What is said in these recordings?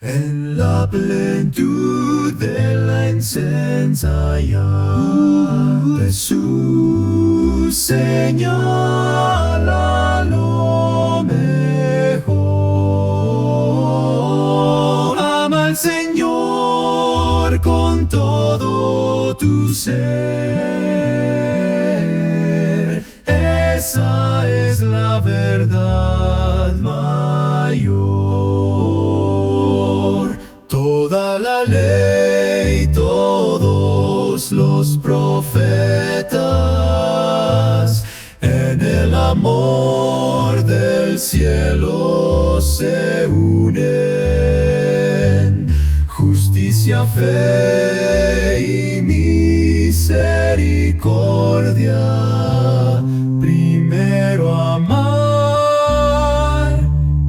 En la plenitud de la incensa ya Jesús señala lo mejor. Ama al Señor con todo tu ser. Esa es la verdad mayor. Toda la ley, todos los profetas, en el amor del cielo se unen. Justicia, fe y misericordia. Primero amar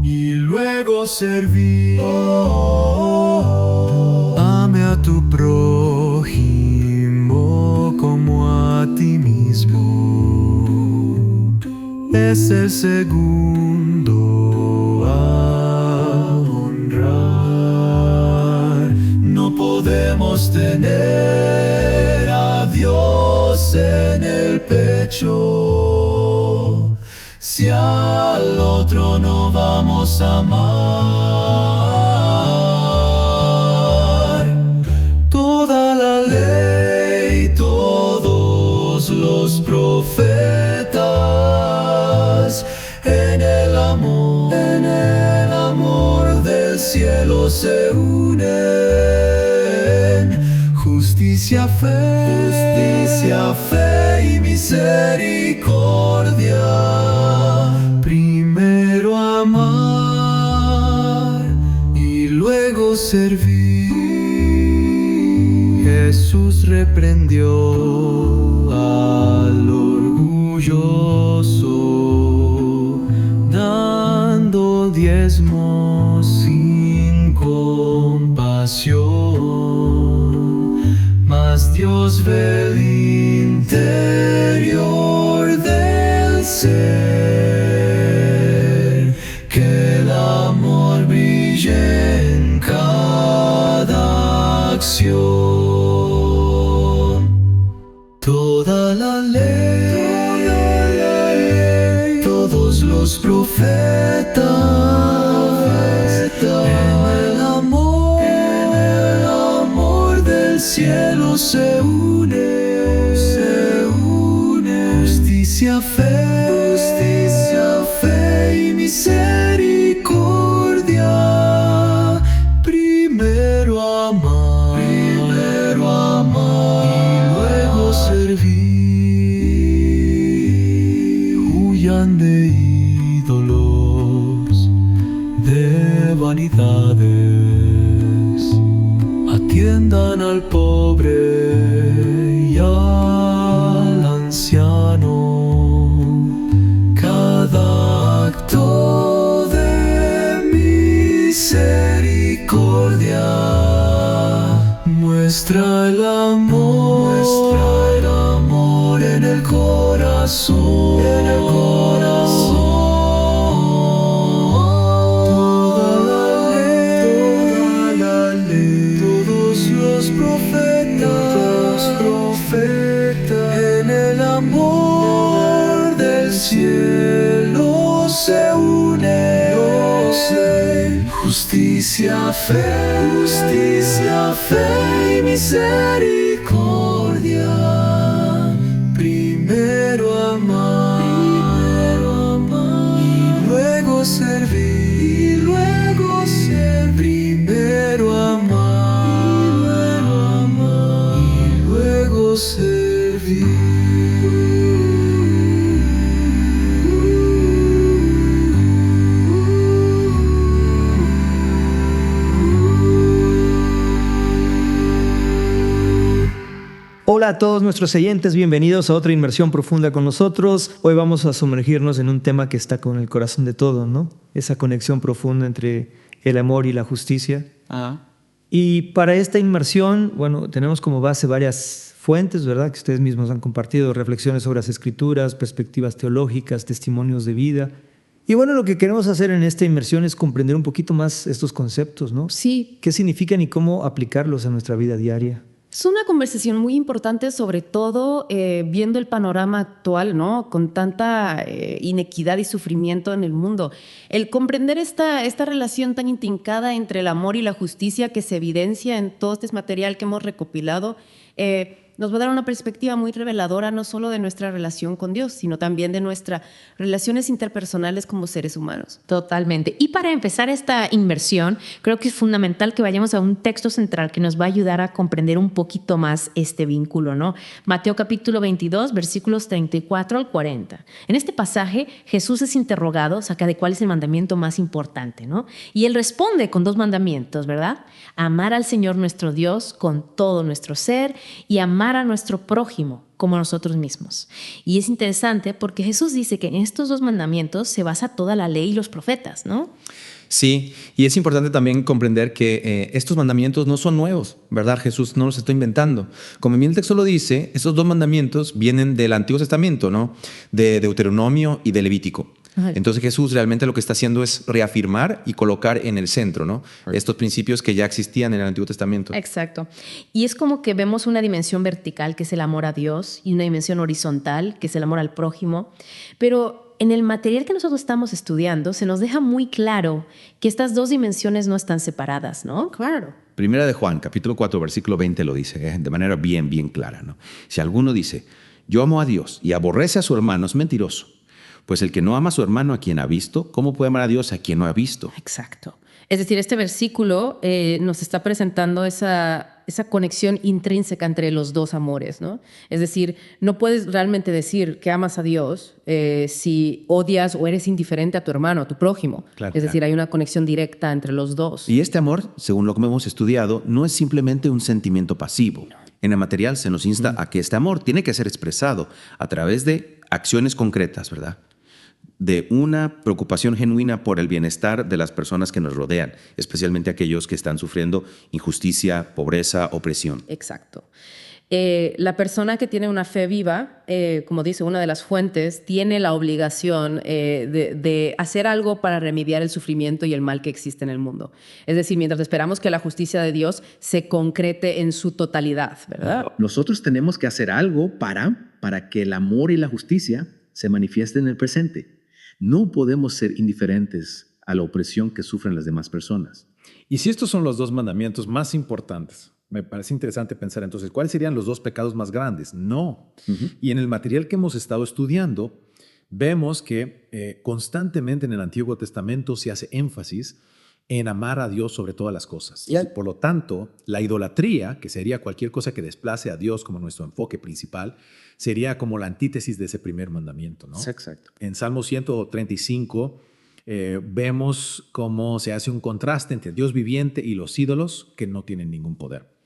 y luego servir. Ame a tu prójimo como a ti mismo. Es el segundo a honrar. No podemos tener a Dios en el pecho si al otro no vamos a amar. Toda la ley, todos los profetas, en el amor del cielo se unen. Justicia, fe y misericordia. Primero amar y luego servir. Jesús reprendió al orgulloso, dando diezmos sin compasión. Mas Dios ve el interior del ser, que el amor brille en cada acción. Toda la ley, todos los profetas, en el amor del cielo se une. Justicia, fe y misericordia. Primero amar y luego servir. Huyan de ídolos, de vanidades. Atiendan al pobre y al anciano. Cada acto de misericordia muestra el amor en el corazón. Toda la ley, todos los profetas, en el amor del cielo se unen. Justicia, fe y misericordia. Primero amar y luego servir. Primero amar y luego servir. Hola a todos nuestros oyentes, bienvenidos a otra inmersión profunda con nosotros. Hoy vamos a sumergirnos en un tema que está con el corazón de todo, ¿no? Esa conexión profunda entre el amor y la justicia. Ajá. Y para esta inmersión, bueno, tenemos como base varias fuentes, ¿verdad? Que ustedes mismos han compartido, reflexiones sobre las escrituras, perspectivas teológicas, testimonios de vida. Y bueno, lo que queremos hacer en esta inmersión es comprender un poquito más estos conceptos, ¿no? Sí, ¿Qué significan y cómo aplicarlos a nuestra vida diaria? es una conversación muy importante, sobre todo viendo el panorama actual, ¿no? Con tanta inequidad y sufrimiento en el mundo. El comprender esta relación tan intrincada entre el amor y la justicia que se evidencia en todo este material que hemos recopilado, nos va a dar una perspectiva muy reveladora no solo de nuestra relación con Dios, sino también de nuestras relaciones interpersonales como seres humanos. Totalmente. Y para empezar esta inmersión, creo que es fundamental que vayamos a un texto central que nos va a ayudar a comprender un poquito más este vínculo, ¿no? Mateo capítulo 22, versículos 34 al 40. En este pasaje, Jesús es interrogado acerca de cuál es el mandamiento más importante, ¿no? Y él responde con dos mandamientos, ¿verdad? Amar al Señor nuestro Dios con todo nuestro ser y amar a nuestro prójimo como nosotros mismos. Y es interesante porque Jesús dice que en estos dos mandamientos se basa toda la ley y los profetas, ¿no? Sí, y es importante también comprender que estos mandamientos no son nuevos, ¿verdad? Jesús no los está inventando. Como bien el texto lo dice, estos dos mandamientos vienen del Antiguo Testamento, ¿no? De Deuteronomio y de Levítico. Ajá. Entonces Jesús realmente lo que está haciendo es reafirmar y colocar en el centro, ¿no? Estos principios que ya existían en el Antiguo Testamento. Exacto. Y es como que vemos una dimensión vertical, que es el amor a Dios, y una dimensión horizontal, que es el amor al prójimo. Pero en el material que nosotros estamos estudiando, se nos deja muy claro que estas dos dimensiones no están separadas, ¿no? Claro. Primera de Juan, capítulo 4, versículo 20 lo dice, de manera bien clara, ¿no? Si alguno dice, yo amo a Dios y aborrece a su hermano, es mentiroso. Pues el que no ama a su hermano a quien ha visto, ¿cómo puede amar a Dios a quien no ha visto? Exacto. Es decir, este versículo nos está presentando esa conexión intrínseca entre los dos amores, ¿no? Es decir, no puedes realmente decir que amas a Dios si odias o eres indiferente a tu hermano, a tu prójimo. Claro, Es decir, claro. hay una conexión directa entre los dos. Y este amor, según lo que hemos estudiado, no es simplemente un sentimiento pasivo. En el material se nos insta a que este amor tiene que ser expresado a través de acciones concretas, ¿verdad? De una preocupación genuina por el bienestar de las personas que nos rodean, especialmente aquellos que están sufriendo injusticia, pobreza, opresión. Exacto. La persona que tiene una fe viva, como dice una de las fuentes, tiene la obligación de hacer algo para remediar el sufrimiento y el mal que existe en el mundo. Es decir, mientras esperamos que la justicia de Dios se concrete en su totalidad, ¿verdad? Nosotros tenemos que hacer algo para que el amor y la justicia se manifiesten en el presente. No podemos ser indiferentes a la opresión que sufren las demás personas. Y si estos son los dos mandamientos más importantes, me parece interesante pensar entonces, ¿cuáles serían los dos pecados más grandes? No. Y en el material que hemos estado estudiando, vemos que constantemente en el Antiguo Testamento se hace énfasis en amar a Dios sobre todas las cosas. Por lo tanto, la idolatría, que sería cualquier cosa que desplace a Dios como nuestro enfoque principal, sería como la antítesis de ese primer mandamiento, ¿no? Exacto. En Salmo 135 vemos cómo se hace un contraste entre Dios viviente y los ídolos que no tienen ningún poder.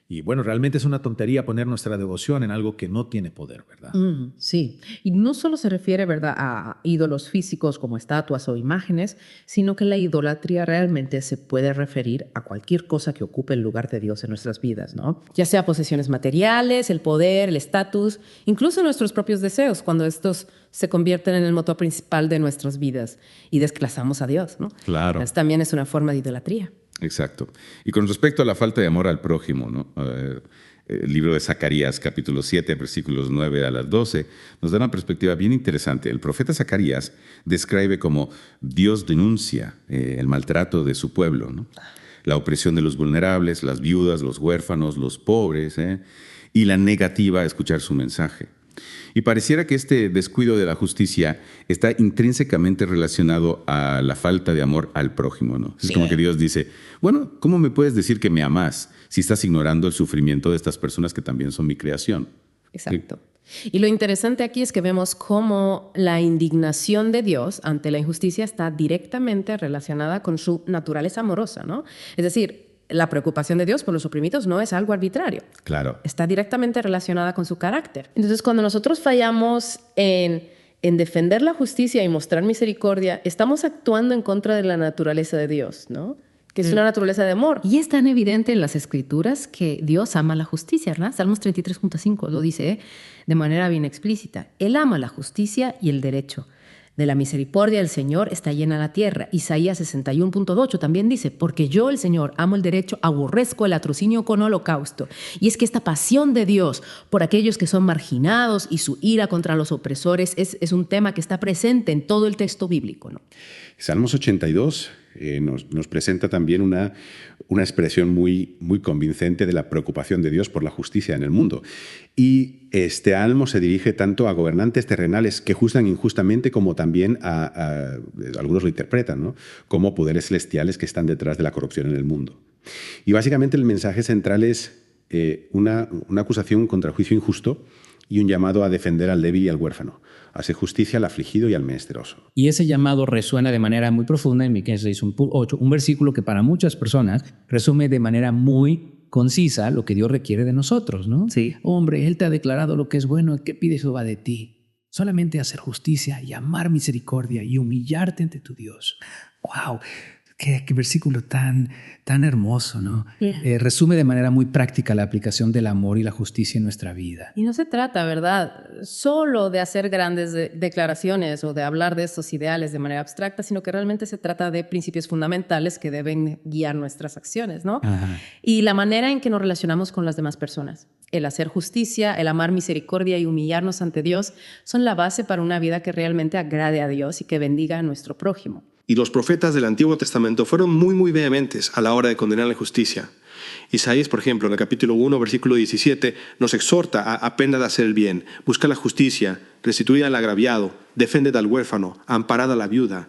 Y bueno, realmente es una tontería poner nuestra devoción en algo que no tiene poder, ¿verdad? Sí, y no solo se refiere, ¿verdad?, a ídolos físicos como estatuas o imágenes, sino que la idolatría realmente se puede referir a cualquier cosa que ocupe el lugar de Dios en nuestras vidas, ¿no? Ya sea posesiones materiales, el poder, el estatus, incluso nuestros propios deseos, cuando estos se convierten en el motor principal de nuestras vidas y desplazamos a Dios, ¿no? Claro. También es una forma de idolatría. Exacto. Y con respecto a la falta de amor al prójimo, ¿no? El libro de Zacarías, capítulo 7, versículos 9 a las 12, nos da una perspectiva bien interesante. El profeta Zacarías describe cómo Dios denuncia el maltrato de su pueblo, ¿no? La opresión de los vulnerables, las viudas, los huérfanos, los pobres, y la negativa a escuchar su mensaje. Y pareciera que este descuido de la justicia está intrínsecamente relacionado a la falta de amor al prójimo, ¿no? Es como que Dios dice, bueno, ¿cómo me puedes decir que me amas si estás ignorando el sufrimiento de estas personas que también son mi creación? Exacto. Y lo interesante aquí es que vemos cómo la indignación de Dios ante la injusticia está directamente relacionada con su naturaleza amorosa, ¿no? Es decir, la preocupación de Dios por los oprimidos no es algo arbitrario. Claro. Está directamente relacionada con su carácter. Entonces, cuando nosotros fallamos en defender la justicia y mostrar misericordia, estamos actuando en contra de la naturaleza de Dios, ¿no? Que es una naturaleza de amor. Y es tan evidente en las Escrituras que Dios ama la justicia, ¿verdad? Salmos 33.5 lo dice de manera bien explícita. Él ama la justicia y el derecho. De la misericordia del Señor está llena la tierra. Isaías 61.8 también dice, porque yo, el Señor, amo el derecho, aborrezco el latrocinio con holocausto. Y es que esta pasión de Dios por aquellos que son marginados y su ira contra los opresores es un tema que está presente en todo el texto bíblico, ¿no? Salmos 82 nos presenta también una expresión muy, muy convincente de la preocupación de Dios por la justicia en el mundo. Y este salmo se dirige tanto a gobernantes terrenales que juzgan injustamente como también algunos lo interpretan, ¿no?, como poderes celestiales que están detrás de la corrupción en el mundo. Y básicamente el mensaje central es una acusación contra el juicio injusto y un llamado a defender al débil y al huérfano, a hacer justicia al afligido y al menesteroso. Y ese llamado resuena de manera muy profunda en Miqueas 6:8, un versículo que para muchas personas resume de manera muy concisa lo que Dios requiere de nosotros, ¿no? Sí. Hombre, Él te ha declarado lo que es bueno, ¿qué pides? Eso va de ti. Solamente hacer justicia y amar misericordia y humillarte ante tu Dios. ¡Wow! Qué versículo tan hermoso, ¿no? Yeah. Resume de manera muy práctica la aplicación del amor y la justicia en nuestra vida. Y no se trata, ¿verdad?, solo de hacer grandes declaraciones o de hablar de estos ideales de manera abstracta, sino que realmente se trata de principios fundamentales que deben guiar nuestras acciones, ¿no? Ajá. Y la manera en que nos relacionamos con las demás personas. El hacer justicia, el amar misericordia y humillarnos ante Dios son la base para una vida que realmente agrade a Dios y que bendiga a nuestro prójimo. Y los profetas del Antiguo Testamento fueron muy vehementes a la hora de condenar la injusticia. Isaías, por ejemplo, en el capítulo 1, versículo 17, nos exhorta a aprender a hacer el bien, buscar la justicia, restituir al agraviado, defender al huérfano, amparar a la viuda.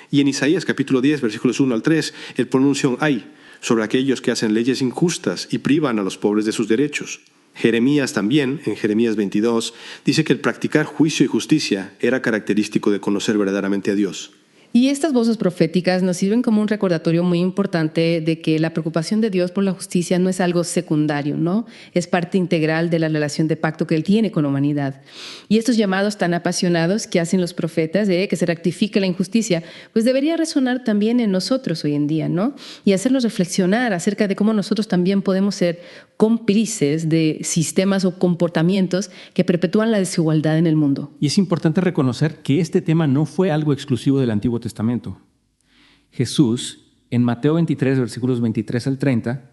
Y en Isaías, capítulo 10, versículos 1 al 3, él pronuncia un ay sobre aquellos que hacen leyes injustas y privan a los pobres de sus derechos. Jeremías también, en Jeremías 22, dice que el practicar juicio y justicia era característico de conocer verdaderamente a Dios. Y estas voces proféticas nos sirven como un recordatorio muy importante de que la preocupación de Dios por la justicia no es algo secundario, ¿no? Es parte integral de la relación de pacto que Él tiene con la humanidad. Y estos llamados tan apasionados que hacen los profetas de que se rectifique la injusticia, pues debería resonar también en nosotros hoy en día, ¿no? Y hacernos reflexionar acerca de cómo nosotros también podemos ser cómplices de sistemas o comportamientos que perpetúan la desigualdad en el mundo. Y es importante reconocer que este tema no fue algo exclusivo del Antiguo Testamento. Jesús, en Mateo 23, versículos 23 al 30,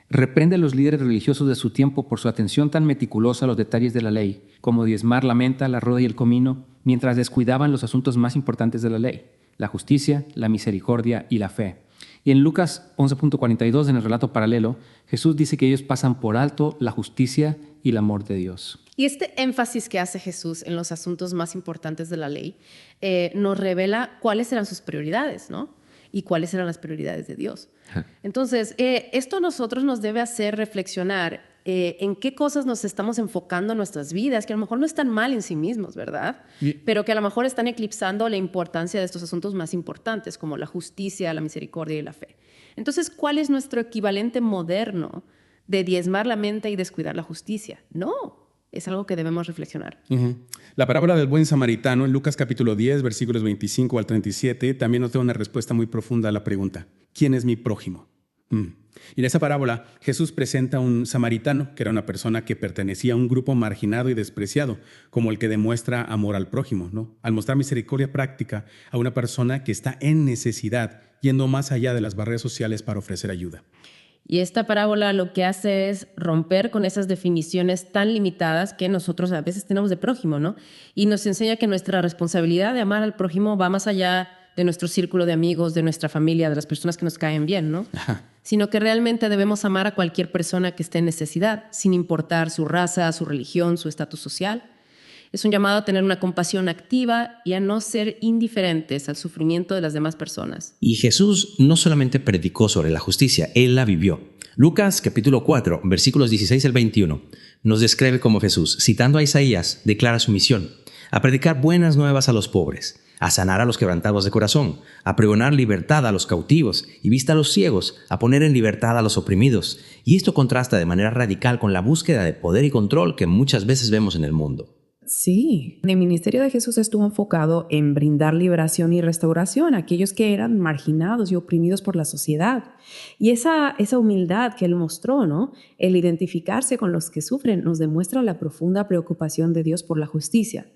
reprende a los líderes religiosos de su tiempo por su atención tan meticulosa a los detalles de la ley, como diezmar la menta, la roda y el comino, mientras descuidaban los asuntos más importantes de la ley, la justicia, la misericordia y la fe. Y en Lucas 11.42, en el relato paralelo, Jesús dice que ellos pasan por alto la justicia y el amor de Dios. Y este énfasis que hace Jesús en los asuntos más importantes de la ley nos revela cuáles eran sus prioridades, ¿no? Y cuáles eran las prioridades de Dios. Entonces, esto a nosotros nos debe hacer reflexionar en qué cosas nos estamos enfocando en nuestras vidas, que a lo mejor no están mal en sí mismos, ¿verdad? Pero que a lo mejor están eclipsando la importancia de estos asuntos más importantes, como la justicia, la misericordia y la fe. Entonces, ¿cuál es nuestro equivalente moderno de diezmar la menta y descuidar la justicia? No, es algo que debemos reflexionar. La parábola del buen samaritano en Lucas capítulo 10, versículos 25 al 37, también nos da una respuesta muy profunda a la pregunta: ¿quién es mi prójimo? Y en esa parábola, Jesús presenta a un samaritano, que era una persona que pertenecía a un grupo marginado y despreciado, como el que demuestra amor al prójimo, ¿no? Al mostrar misericordia práctica a una persona que está en necesidad, yendo más allá de las barreras sociales para ofrecer ayuda. Y esta parábola lo que hace es romper con esas definiciones tan limitadas que nosotros a veces tenemos de prójimo, ¿no? Y nos enseña que nuestra responsabilidad de amar al prójimo va más allá de nuestro círculo de amigos, de nuestra familia, de las personas que nos caen bien, ¿no? Sino que realmente debemos amar a cualquier persona que esté en necesidad, sin importar su raza, su religión, su estatus social. Es un llamado a tener una compasión activa y a no ser indiferentes al sufrimiento de las demás personas. Y Jesús no solamente predicó sobre la justicia, Él la vivió. Lucas capítulo 4, versículos 16 al 21, nos describe cómo Jesús, citando a Isaías, declara su misión: a predicar buenas nuevas a los pobres, a sanar a los quebrantados de corazón, a pregonar libertad a los cautivos y vista a los ciegos, a poner en libertad a los oprimidos. Y esto contrasta de manera radical con la búsqueda de poder y control que muchas veces vemos en el mundo. Sí, el ministerio de Jesús estuvo enfocado en brindar liberación y restauración a aquellos que eran marginados y oprimidos por la sociedad. Y esa humildad que él mostró, ¿no? El identificarse con los que sufren, nos demuestra la profunda preocupación de Dios por la justicia.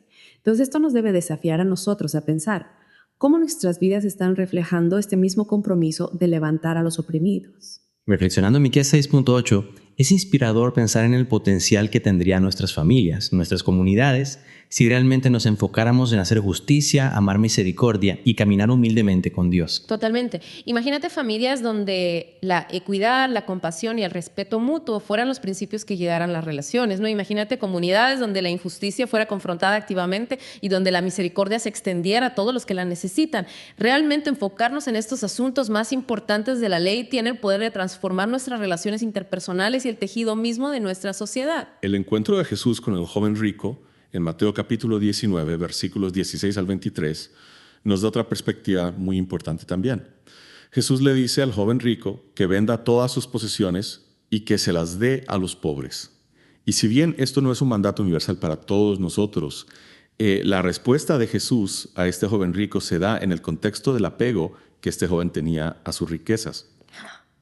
Entonces esto nos debe desafiar a nosotros a pensar cómo nuestras vidas están reflejando este mismo compromiso de levantar a los oprimidos. Reflexionando en Miqueas 6.8, es inspirador pensar en el potencial que tendrían nuestras familias, nuestras comunidades, si realmente nos enfocáramos en hacer justicia, amar misericordia y caminar humildemente con Dios. Totalmente. Imagínate familias donde la equidad, la compasión y el respeto mutuo fueran los principios que guiaran las relaciones, ¿no? Imagínate comunidades donde la injusticia fuera confrontada activamente y donde la misericordia se extendiera a todos los que la necesitan. Realmente enfocarnos en estos asuntos más importantes de la ley tiene el poder de transformar nuestras relaciones interpersonales y el tejido mismo de nuestra sociedad. El encuentro de Jesús con el joven rico en Mateo capítulo 19, versículos 16 al 23, nos da otra perspectiva muy importante también. Jesús le dice al joven rico que venda todas sus posesiones y que se las dé a los pobres. Y si bien esto no es un mandato universal para todos nosotros, la respuesta de Jesús a este joven rico se da en el contexto del apego que este joven tenía a sus riquezas.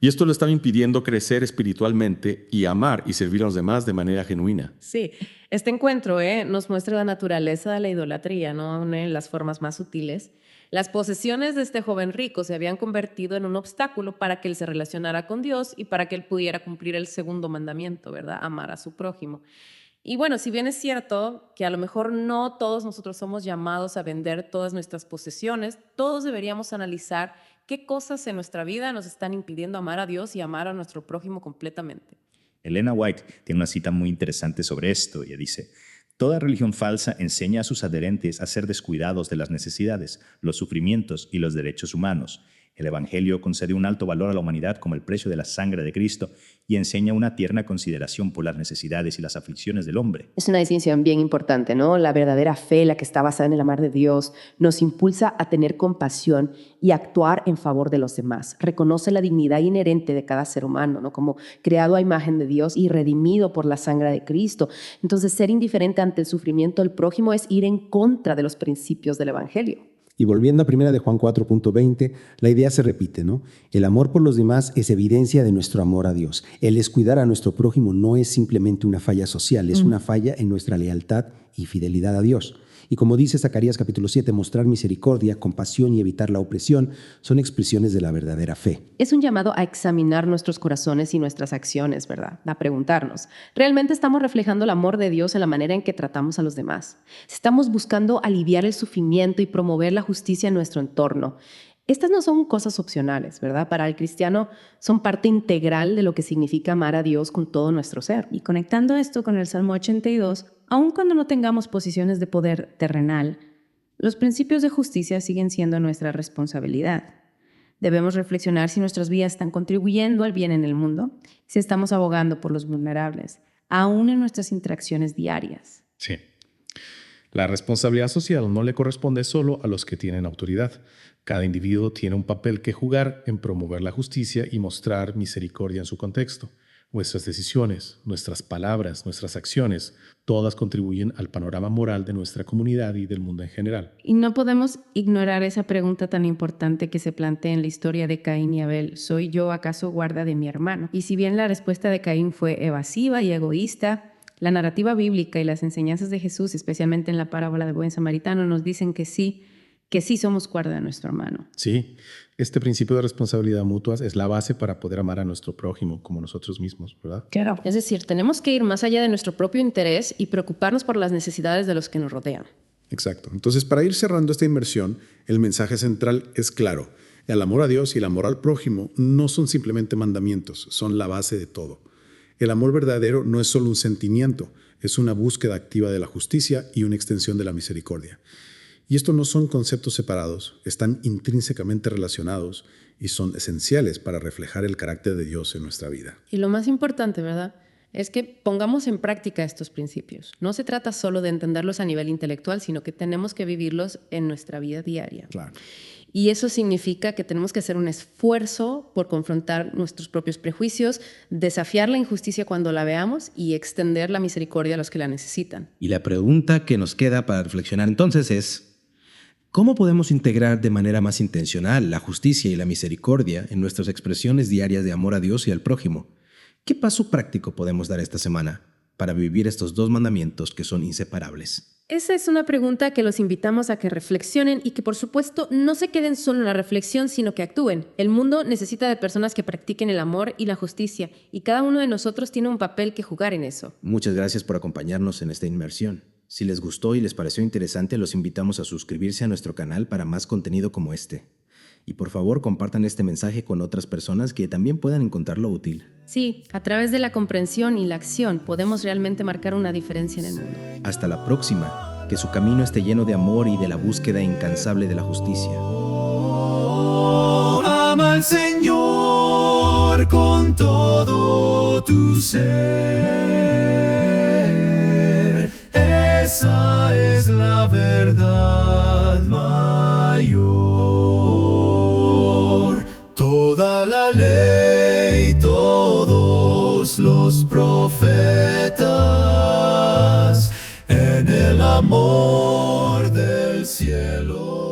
Y esto le estaba impidiendo crecer espiritualmente y amar y servir a los demás de manera genuina. Sí, este encuentro nos muestra la naturaleza de la idolatría, ¿no? Una de las formas más sutiles. Las posesiones de este joven rico se habían convertido en un obstáculo para que él se relacionara con Dios y para que él pudiera cumplir el segundo mandamiento, ¿verdad? Amar a su prójimo. Y bueno, si bien es cierto que a lo mejor no todos nosotros somos llamados a vender todas nuestras posesiones, todos deberíamos analizar qué cosas en nuestra vida nos están impidiendo amar a Dios y amar a nuestro prójimo completamente. Elena White tiene una cita muy interesante sobre esto. Ella dice: toda religión falsa enseña a sus adherentes a ser descuidados de las necesidades, los sufrimientos y los derechos humanos. El Evangelio concede un alto valor a la humanidad como el precio de la sangre de Cristo y enseña una tierna consideración por las necesidades y las aflicciones del hombre. Es una distinción bien importante, ¿no? La verdadera fe, la que está basada en el amor de Dios, nos impulsa a tener compasión y actuar en favor de los demás. Reconoce la dignidad inherente de cada ser humano, ¿no? Como creado a imagen de Dios y redimido por la sangre de Cristo. Entonces, ser indiferente ante el sufrimiento del prójimo es ir en contra de los principios del Evangelio. Y volviendo a 1 de Juan 4.20, la idea se repite, ¿no? El amor por los demás es evidencia de nuestro amor a Dios. El descuidar a nuestro prójimo no es simplemente una falla social, es una falla en nuestra lealtad y fidelidad a Dios. Y como dice Zacarías capítulo 7, mostrar misericordia, compasión y evitar la opresión son expresiones de la verdadera fe. Es un llamado a examinar nuestros corazones y nuestras acciones, ¿verdad? A preguntarnos, ¿realmente estamos reflejando el amor de Dios en la manera en que tratamos a los demás? ¿Estamos buscando aliviar el sufrimiento y promover la justicia en nuestro entorno? Estas no son cosas opcionales, ¿verdad? Para el cristiano son parte integral de lo que significa amar a Dios con todo nuestro ser. Y conectando esto con el Salmo 82, aun cuando no tengamos posiciones de poder terrenal, los principios de justicia siguen siendo nuestra responsabilidad. Debemos reflexionar si nuestras vidas están contribuyendo al bien en el mundo, si estamos abogando por los vulnerables, aún en nuestras interacciones diarias. Sí. La responsabilidad social no le corresponde solo a los que tienen autoridad. Cada individuo tiene un papel que jugar en promover la justicia y mostrar misericordia en su contexto. Nuestras decisiones, nuestras palabras, nuestras acciones, todas contribuyen al panorama moral de nuestra comunidad y del mundo en general. Y no podemos ignorar esa pregunta tan importante que se plantea en la historia de Caín y Abel: ¿soy yo acaso guarda de mi hermano? Y si bien la respuesta de Caín fue evasiva y egoísta, la narrativa bíblica y las enseñanzas de Jesús, especialmente en la parábola del buen samaritano, nos dicen que sí somos guarda de nuestro hermano. Sí, este principio de responsabilidad mutua es la base para poder amar a nuestro prójimo como nosotros mismos, ¿verdad? Claro. Es decir, tenemos que ir más allá de nuestro propio interés y preocuparnos por las necesidades de los que nos rodean. Exacto. Entonces, para ir cerrando esta inmersión, el mensaje central es claro. El amor a Dios y el amor al prójimo no son simplemente mandamientos, son la base de todo. El amor verdadero no es solo un sentimiento, es una búsqueda activa de la justicia y una extensión de la misericordia. Y estos no son conceptos separados, están intrínsecamente relacionados y son esenciales para reflejar el carácter de Dios en nuestra vida. Y lo más importante, ¿verdad?, es que pongamos en práctica estos principios. No se trata solo de entenderlos a nivel intelectual, sino que tenemos que vivirlos en nuestra vida diaria. Claro. Y eso significa que tenemos que hacer un esfuerzo por confrontar nuestros propios prejuicios, desafiar la injusticia cuando la veamos y extender la misericordia a los que la necesitan. Y la pregunta que nos queda para reflexionar entonces es: ¿cómo podemos integrar de manera más intencional la justicia y la misericordia en nuestras expresiones diarias de amor a Dios y al prójimo? ¿Qué paso práctico podemos dar esta semana? para vivir estos dos mandamientos que son inseparables? Esa es una pregunta que los invitamos a que reflexionen y que por supuesto no se queden solo en la reflexión, sino que actúen. El mundo necesita de personas que practiquen el amor y la justicia, y cada uno de nosotros tiene un papel que jugar en eso. Muchas gracias por acompañarnos en esta inmersión. Si les gustó y les pareció interesante, los invitamos a suscribirse a nuestro canal para más contenido como este. Y por favor, compartan este mensaje con otras personas que también puedan encontrarlo útil. Sí, a través de la comprensión y la acción podemos realmente marcar una diferencia en el mundo. Hasta la próxima. Que su camino esté lleno de amor y de la búsqueda incansable de la justicia. Ama al Señor con todo tu ser. Esa es la verdad mayor. Toda la ley, todos los profetas, en el amor del cielo.